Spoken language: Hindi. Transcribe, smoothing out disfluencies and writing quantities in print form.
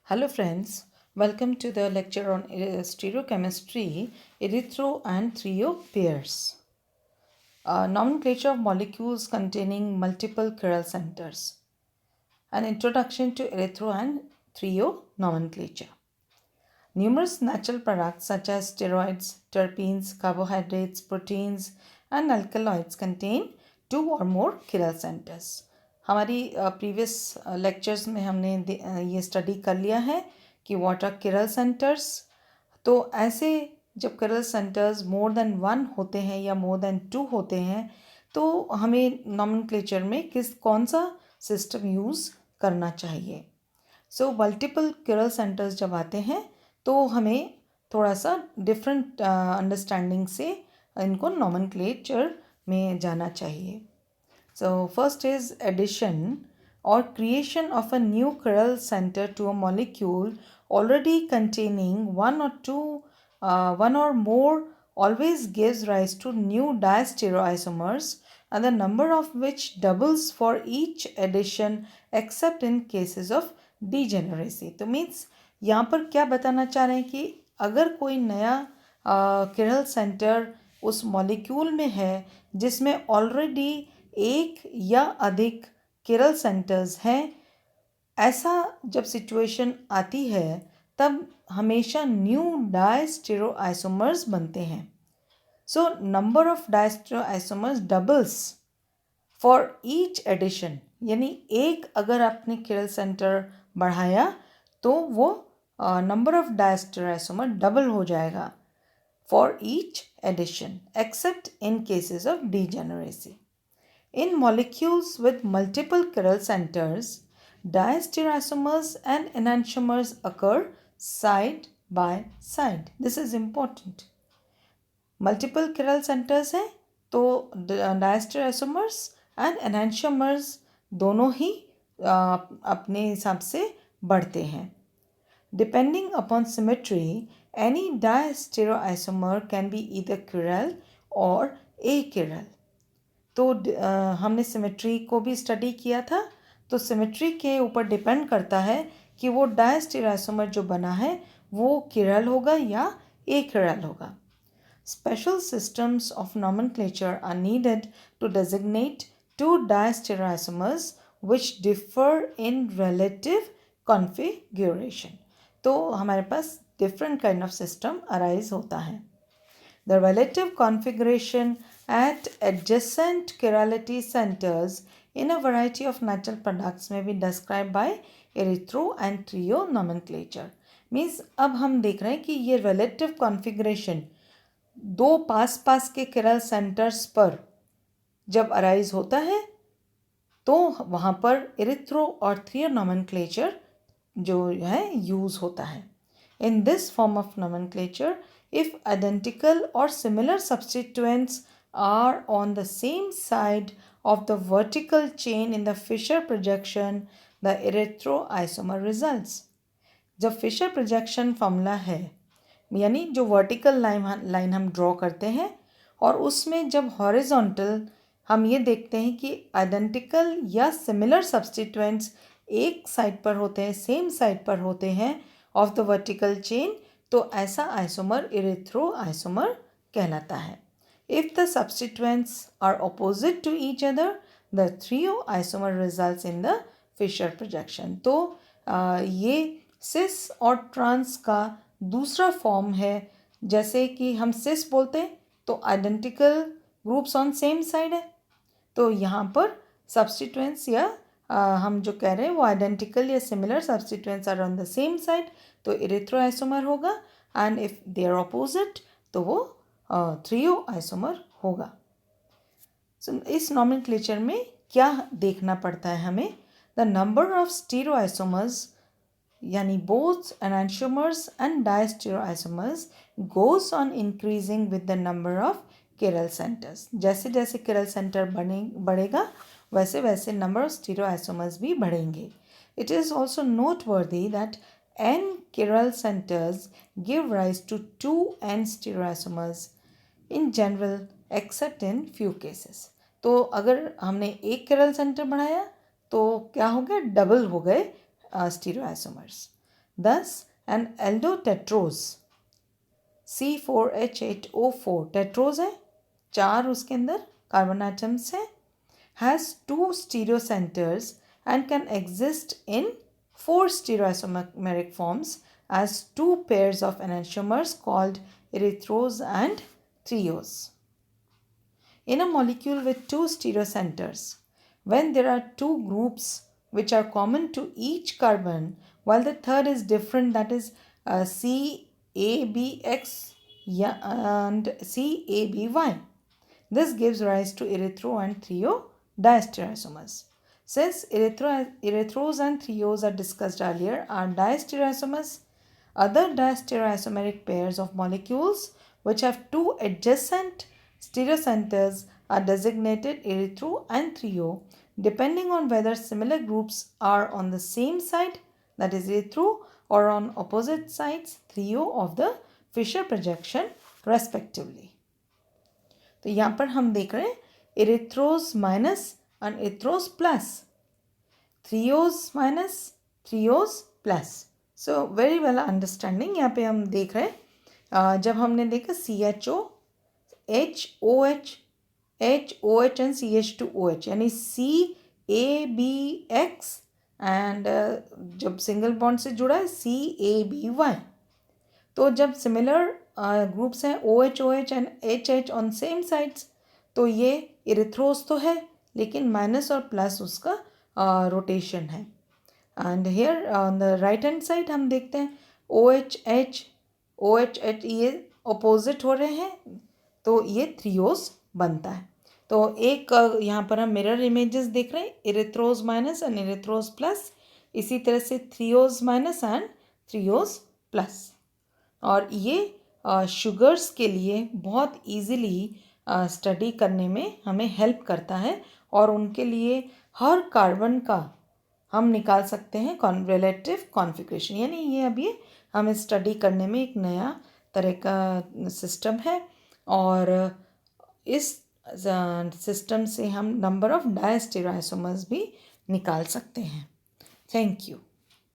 Hello friends, welcome to the lecture on stereochemistry, erythro and trio pairs. Nomenclature of molecules containing multiple chiral centers. An introduction to erythro and trio nomenclature. Numerous natural products such as steroids, terpenes, carbohydrates, proteins and alkaloids contain two or more chiral centers. हमारी प्रीवियस लेक्चर्स में हमने ये स्टडी कर लिया है कि व्हाट आर chiral centers. तो ऐसे जब chiral centers more than one होते हैं या मोर देन टू होते हैं तो हमें नॉमेनक्लेचर में कौन सा सिस्टम यूज़ करना चाहिए. सो मल्टीपल chiral centers जब आते हैं तो हमें थोड़ा सा डिफरेंट अंडरस्टैंडिंग से इनको नॉमेनक्लेचर में जाना चाहिए. So first is addition or creation of a new chiral center to a molecule already containing one or more always gives rise to new diastereoisomers and the number of which doubles for each addition except in cases of degeneracy. तो मीन्स यहाँ पर क्या बताना चाह रहे हैं कि अगर कोई नया chiral सेंटर उस मॉलिक्यूल में है जिसमें ऑलरेडी एक या अधिक chiral सेंटर्स हैं, ऐसा जब सिचुएशन आती है तब हमेशा न्यू डायस्टेरोआइसोमर्स बनते हैं. So number of diastereoisomers doubles for each addition, यानी एक अगर आपने chiral सेंटर बढ़ाया तो वो नंबर ऑफ डायस्टेरोआइसोमर डबल हो जाएगा for each addition except in cases of degeneracy. In molecules with multiple chiral centers, diastereoisomers and enantiomers occur side by side. This is important. Multiple chiral centers हैं तो diastereoisomers and enantiomers दोनों ही अपने हिसाब से बढ़ते हैं. Depending upon symmetry, any diastereoisomer can be either chiral or achiral. तो हमने सिमेट्री को भी स्टडी किया था. तो सिमेट्री के ऊपर डिपेंड करता है कि वो डायस्टेरोआइसोमर जो बना है वो chiral होगा या achiral होगा. Special systems of nomenclature are needed to designate two diastereoisomers which differ in relative configuration. तो हमारे पास different kind of system arise होता है. The relative configuration at adjacent chirality centers in a variety of natural products may be described by erythro and trio nomenclature. Means अब हम देख रहे हैं कि ये relative configuration दो पास पास के chiral centers पर जब अराइज होता है तो वहाँ पर erythro और trio nomenclature जो है यूज़ होता है. In this form of nomenclature, if identical or similar substituents are on the same side of the vertical chain in the Fisher projection, the erythroisomer results. जब फिशर प्रोजेक्शन फॉर्मूला है यानी जो वर्टिकल लाइन हम ड्रॉ करते हैं और उसमें जब हॉरिजॉन्टल हम ये देखते हैं कि आइडेंटिकल या सिमिलर सब्स्टिट्यूएंट्स एक साइड पर होते हैं, सेम साइड पर होते हैं ऑफ द वर्टिकल चेन, तो ऐसा आइसोमर इरिथ्रोआइसोमर कहलाता है. If the substituents are opposite to each other, the threo isomer results in the Fischer projection. तो ये सिस और ट्रांस का दूसरा फॉर्म है. जैसे कि हम सिस बोलते हैं तो identical groups on same side है, तो यहाँ पर सब्स्टिट्यूएंट्स या हम जो कह रहे हैं वो आइडेंटिकल या similar substituents are on the same side, तो इरिथ्रोआइसोमर होगा. And if they are opposite तो वो थ्रियो आइसोमर होगा. सो इस नॉमेनक्लेचर में क्या देखना पड़ता है हमें? द नंबर ऑफ स्टीरोआइसोमर्स यानी both enantiomers and diastereoisomers goes on increasing with the number of chiral centers. जैसे जैसे chiral center बढ़ेगा वैसे वैसे नंबर ऑफ स्टीरोआइसोमर्स भी बढ़ेंगे. It is also noteworthy that n chiral centers give rise to 2n stereoisomers in general except in few cases. तो अगर हमने एक chiral center बढ़ाया तो क्या हो गया? डबल हो गए स्टीरोआइसोमर्स. Thus, an aldotetrose C4H8O4 tetrose है, 4 उसके अंदर कार्बन एटम्स है, has 2 stereocenters and can exist in 4 stereoisomeric forms as 2 pairs of enantiomers called erythrose and triose. In a molecule with 2 stereocenters, when there are 2 groups which are common to each carbon while the third is different, that is CABX and CABY, this gives rise to erythro and trio diastereoisomers. Since erythros and trios are discussed earlier are diastereoisomers, other diastereoisomeric pairs of molecules which have 2 adjacent stereocenters are designated erythro and trio depending on whether similar groups are on the same side, that is erythro, or on opposite sides, trio of the Fisher projection respectively. तो यहाँ पर हम देख रहे हैं erythrose minus and erythrose plus, threose minus, threose plus. So very well understanding. यहाँ पे हम देख रहे हैं जब हमने देखा CHO, HOH, HOH and CH2OH यानी CABX एंड जब सिंगल बॉन्ड से जुड़ा है CABY. तो जब सिमिलर ग्रुप्स हैं OH, OH and HH on same sides, तो ये इरिथ्रोस तो है लेकिन माइनस और प्लस उसका रोटेशन है. And here on the right hand side हम देखते हैं OH, OH ये अपोजिट हो रहे हैं तो ये थ्रियोस बनता है. तो एक यहाँ पर हम मिरर इमेजेस देख रहे हैं, इरिथ्रोस माइनस एंड इरिथ्रोस प्लस, इसी तरह से थ्रियोस माइनस एंड थ्रियोस प्लस. और ये शुगर्स के लिए बहुत इजीली स्टडी करने में हमें हेल्प करता है और उनके लिए हर कार्बन का हम निकाल सकते हैं रिलेटिव कॉन्फ़िगरेशन. यानी ये अभी हमें स्टडी करने में एक नया तरह का सिस्टम है और इस सिस्टम से हम नंबर ऑफ डायस्टेरोआइसोमर्स भी निकाल सकते हैं. Thank you.